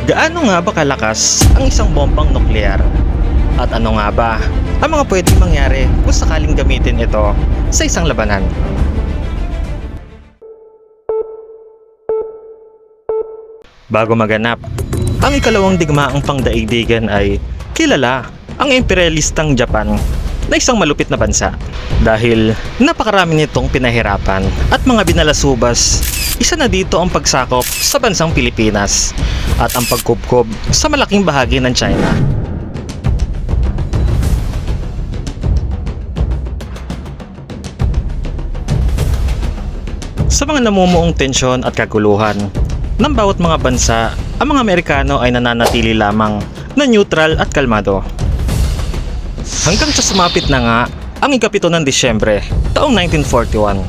Gaano nga ba kalakas ang isang bombang nuklear? At ano nga ba ang mga pwedeng mangyari kung sakaling gamitin ito sa isang labanan? Bago maganap ang ikalawang digmaang pangdaigdigan ay kilala ang imperialistang Japan na isang malupit na bansa dahil napakarami nitong pinahirapan at mga binalasubas. Isa na dito ang pagsakop sa bansang Pilipinas at ang pagkubkob sa malaking bahagi ng China. Sa mga namumuong tensyon at kaguluhan ng bawat mga bansa, ang mga Amerikano ay nananatili lamang na neutral at kalmado. Hanggang sa sumapit na nga ang ika-7 ng Disyembre taong 1941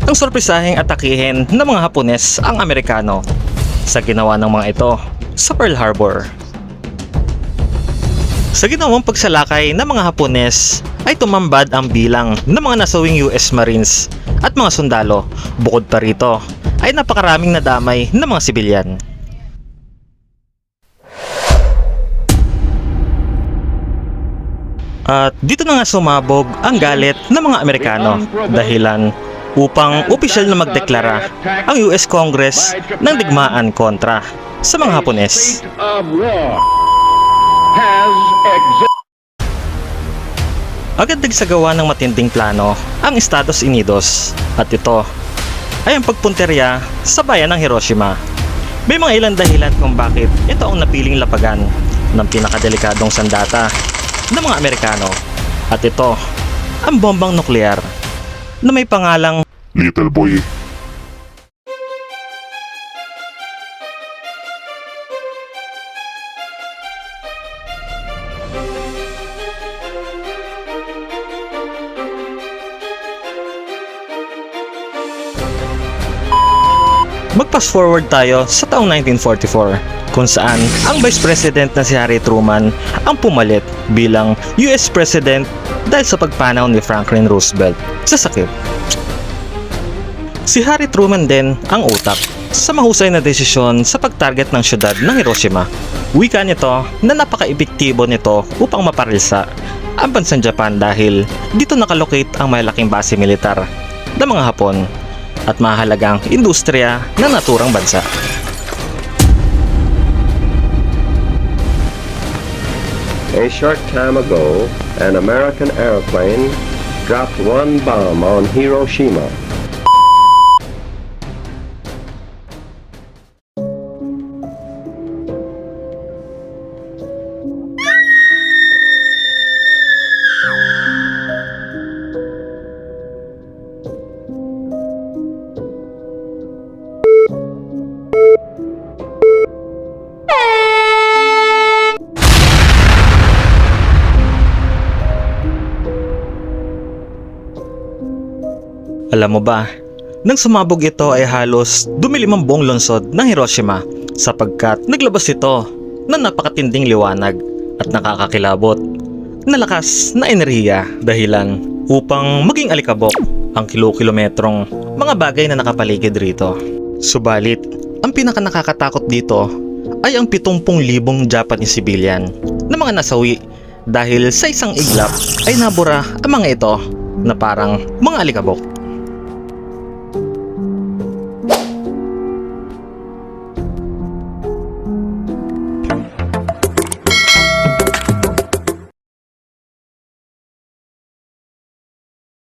ang sorpresaheng atakihin ng mga Hapones ang Amerikano sa ginawa ng mga ito sa Pearl Harbor. Sa ginawang pagsalakay ng mga Hapones ay tumambad ang bilang ng mga nasawing US Marines at mga sundalo. Bukod pa rito ay napakaraming nadamay ng mga sibilyan. At dito na nga sumabog ang galit ng mga Amerikano dahilan upang opisyal na magdeklara ang US Congress ng digmaan kontra sa mga Hapones. Agad nagsagawa ng matinding plano ang Estados Unidos at ito ay ang pagpunterya sa bayan ng Hiroshima. May mga ilang dahilan kung bakit ito ang napiling lapagan ng pinakadelikadong sandata ng mga Amerikano at ito ang bombang nuklear na may pangalang Little Boy. Mag-fast forward tayo sa taong 1944 kung saan ang Vice President na si Harry Truman ang pumalit bilang US President dahil sa pagpanaw ni Franklin Roosevelt sa sakit. Si Harry Truman din ang utak sa mahusay na desisyon sa pag-target ng syudad ng Hiroshima. Wika nito na napaka-epektibo nito upang maparilsa ang bansang Japan dahil dito nakalocate ang malaking base militar ng mga Hapon at mahalagang industriya ng naturang bansa. A short time ago, an American airplane dropped one bomb on Hiroshima. Alam mo ba, nang sumabog ito ay halos dumilim ang buong lungsod ng Hiroshima sapagkat naglabas ito ng napakatinding liwanag at nakakakilabot na lakas na enerhiya dahilan upang maging alikabok ang kilo-kilometrong mga bagay na nakapaligid rito. Subalit, ang pinakanakakatakot dito ay ang 70,000 Japanese civilian na mga nasawi dahil sa isang iglap ay nabura ang mga ito na parang mga alikabok.